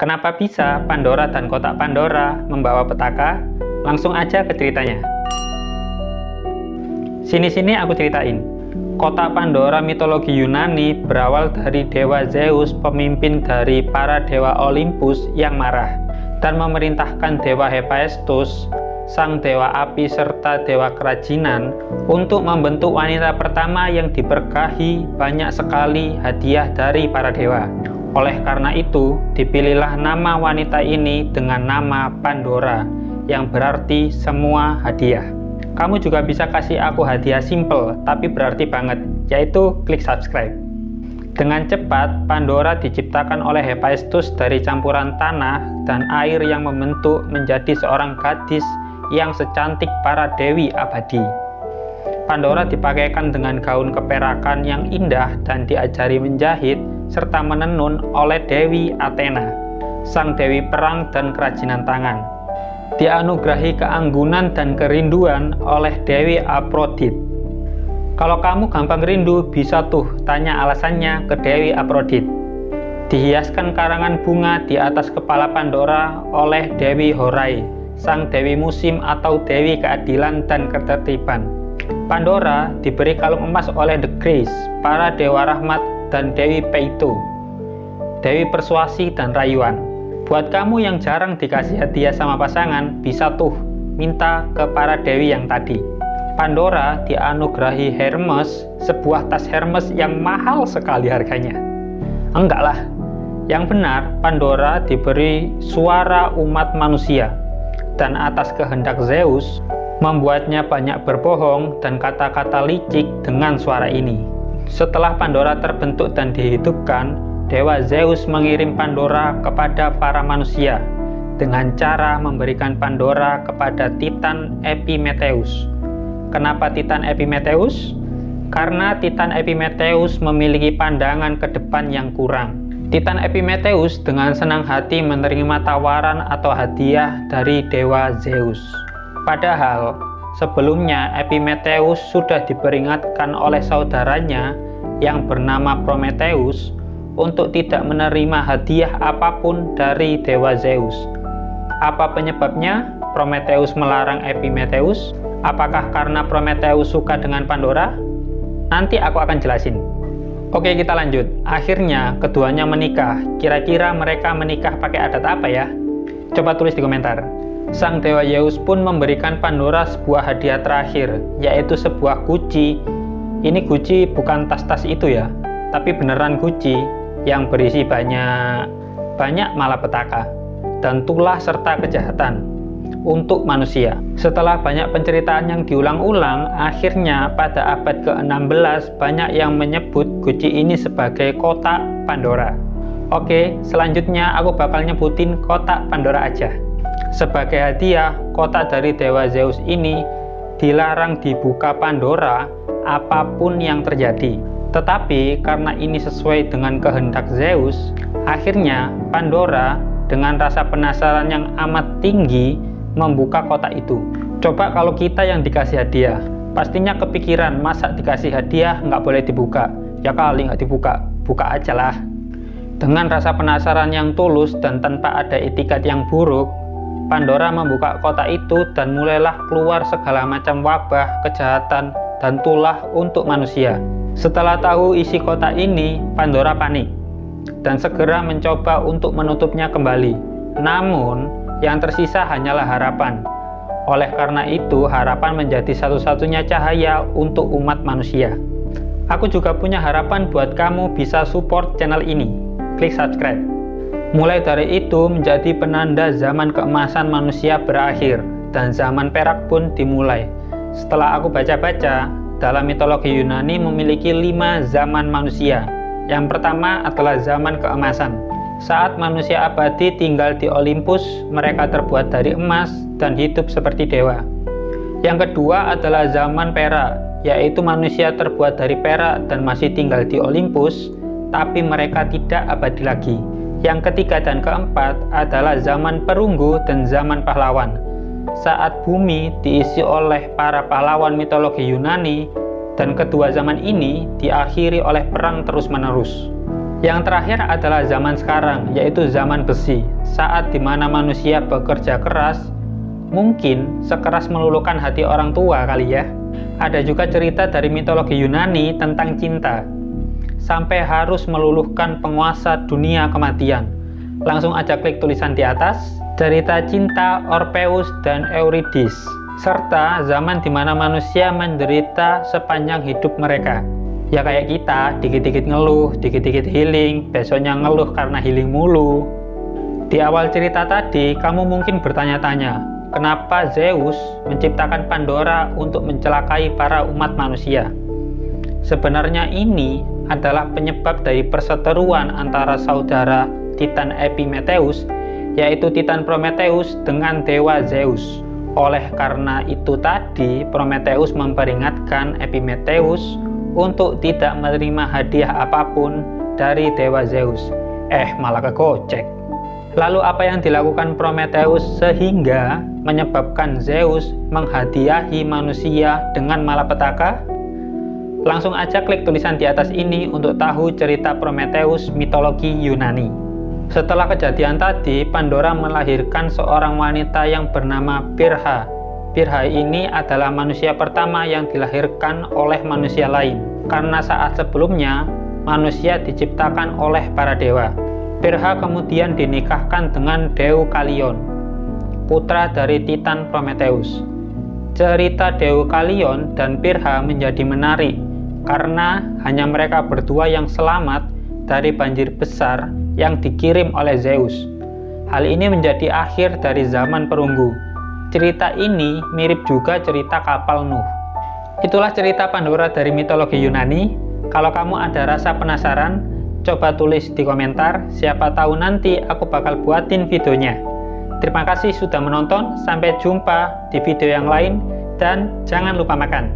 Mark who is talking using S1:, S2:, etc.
S1: Kenapa bisa Pandora dan kotak Pandora membawa petaka? Langsung aja ke ceritanya. Sini-sini aku ceritain. Kotak Pandora mitologi Yunani berawal dari dewa Zeus, pemimpin dari para dewa Olympus yang marah dan memerintahkan dewa Hephaestus, sang dewa api serta dewa kerajinan, untuk membentuk wanita pertama yang diberkahi banyak sekali hadiah dari para dewa. Oleh karena itu, dipilihlah nama wanita ini dengan nama Pandora, yang berarti semua hadiah. Kamu juga bisa kasih aku hadiah simple, tapi berarti banget, yaitu klik subscribe. Dengan cepat, Pandora diciptakan oleh Hephaestus dari campuran tanah dan air yang membentuk menjadi seorang gadis yang secantik para dewi abadi. Pandora dipakaikan dengan gaun keperakan yang indah dan diajari menjahit serta menenun oleh Dewi Athena, sang dewi perang dan kerajinan tangan. Dianugerahi keanggunan dan kerinduan oleh Dewi Aphrodite. Kalau kamu gampang rindu, bisa tuh tanya alasannya ke Dewi Aphrodite. Dihiaskan karangan bunga di atas kepala Pandora oleh Dewi Horai, sang dewi musim atau dewi keadilan dan ketertiban. Pandora diberi kalung emas oleh The Grace, para dewa rahmat, dan Dewi Peito, dewi persuasi dan rayuan. Buat kamu yang jarang dikasih hadiah sama pasangan, bisa tuh minta ke para dewi yang tadi. Pandora dianugerahi Hermes, sebuah tas Hermes yang mahal sekali harganya. Enggak lah, yang benar Pandora diberi suara umat manusia, dan atas kehendak Zeus membuatnya banyak berbohong dan kata-kata licik dengan suara ini. Setelah Pandora terbentuk dan dihidupkan, dewa Zeus mengirim Pandora kepada para manusia dengan cara memberikan Pandora kepada Titan Epimetheus. Kenapa Titan Epimetheus? Karena Titan Epimetheus memiliki pandangan ke depan yang kurang. Titan Epimetheus dengan senang hati menerima tawaran atau hadiah dari dewa Zeus. Padahal sebelumnya Epimetheus sudah diperingatkan oleh saudaranya yang bernama Prometheus untuk tidak menerima hadiah apapun dari dewa Zeus. Apa penyebabnya Prometheus melarang Epimetheus? Apakah karena Prometheus suka dengan Pandora? Nanti aku akan jelasin. Oke, kita lanjut. Akhirnya keduanya menikah. Kira-kira mereka menikah pakai adat apa ya? Coba tulis di komentar. Sang dewa Zeus pun memberikan Pandora sebuah hadiah terakhir, yaitu sebuah guci. Ini guci bukan tas-tas itu ya, tapi beneran guci yang berisi banyak malapetaka dan tulah serta kejahatan untuk manusia. Setelah banyak penceritaan yang diulang-ulang, akhirnya pada abad ke-16 banyak yang menyebut guci ini sebagai kotak Pandora. Oke, selanjutnya aku bakal nyebutin kotak Pandora aja. Sebagai hadiah, kotak dari dewa Zeus ini dilarang dibuka Pandora apapun yang terjadi. Tetapi karena ini sesuai dengan kehendak Zeus, akhirnya Pandora dengan rasa penasaran yang amat tinggi membuka kotak itu. Coba kalau kita yang dikasih hadiah, pastinya kepikiran masa dikasih hadiah nggak boleh dibuka. Ya kali nggak dibuka, buka aja lah. Dengan rasa penasaran yang tulus dan tanpa ada etikat yang buruk, Pandora membuka kotak itu dan mulailah keluar segala macam wabah, kejahatan, dan tulah untuk manusia. Setelah tahu isi kotak ini, Pandora panik dan segera mencoba untuk menutupnya kembali. Namun yang tersisa hanyalah harapan. Oleh karena itu, harapan menjadi satu-satunya cahaya untuk umat manusia. Aku juga punya harapan buat kamu bisa support channel ini. Klik subscribe. Mulai dari itu menjadi penanda zaman keemasan manusia berakhir dan zaman perak pun dimulai. Setelah aku baca-baca, dalam mitologi Yunani memiliki 5 zaman manusia. Yang pertama adalah zaman keemasan. Saat manusia abadi tinggal di Olympus, mereka terbuat dari emas dan hidup seperti dewa. Yang kedua adalah zaman perak, yaitu manusia terbuat dari perak dan masih tinggal di Olympus, tapi mereka tidak abadi lagi. Yang ketiga dan keempat adalah zaman perunggu dan zaman pahlawan. Saat bumi diisi oleh para pahlawan mitologi Yunani, dan kedua zaman ini diakhiri oleh perang terus-menerus. Yang terakhir adalah zaman sekarang, yaitu zaman besi, saat dimana manusia bekerja keras, mungkin sekeras meluluhkan hati orang tua kali ya. Ada juga cerita dari mitologi Yunani tentang cinta, sampai harus meluluhkan penguasa dunia kematian. Langsung aja klik tulisan di atas, cerita cinta Orpheus dan Eurydice, serta zaman dimana manusia menderita sepanjang hidup mereka. Ya kayak kita, dikit-dikit ngeluh, dikit-dikit healing, besoknya ngeluh karena healing mulu. Di awal cerita tadi, kamu mungkin bertanya-tanya, kenapa Zeus menciptakan Pandora untuk mencelakai para umat manusia? Sebenarnya ini adalah penyebab dari perseteruan antara saudara Titan Epimetheus, yaitu Titan Prometheus dengan Dewa Zeus. Oleh karena itu tadi, Prometheus memperingatkan Epimetheus untuk tidak menerima hadiah apapun dari Dewa Zeus. Malah kegocek. Lalu apa yang dilakukan Prometheus sehingga menyebabkan Zeus menghadiahi manusia dengan malapetaka? Langsung aja klik tulisan di atas ini untuk tahu cerita Prometheus mitologi Yunani. Setelah kejadian tadi, Pandora melahirkan seorang wanita yang bernama Pirha. Pirha ini adalah manusia pertama yang dilahirkan oleh manusia lain, karena saat sebelumnya manusia diciptakan oleh para dewa. Pirha kemudian dinikahkan dengan Deukalion, putra dari Titan Prometheus. Cerita Deukalion dan Pirha menjadi menarik karena hanya mereka berdua yang selamat dari banjir besar yang dikirim oleh Zeus. Hal ini menjadi akhir dari zaman perunggu. Cerita ini mirip juga cerita kapal Nuh. Itulah cerita Pandora dari mitologi Yunani. Kalau kamu ada rasa penasaran, coba tulis di komentar, siapa tahu nanti aku bakal buatin videonya. Terima kasih sudah menonton, sampai jumpa di video yang lain, dan jangan lupa makan.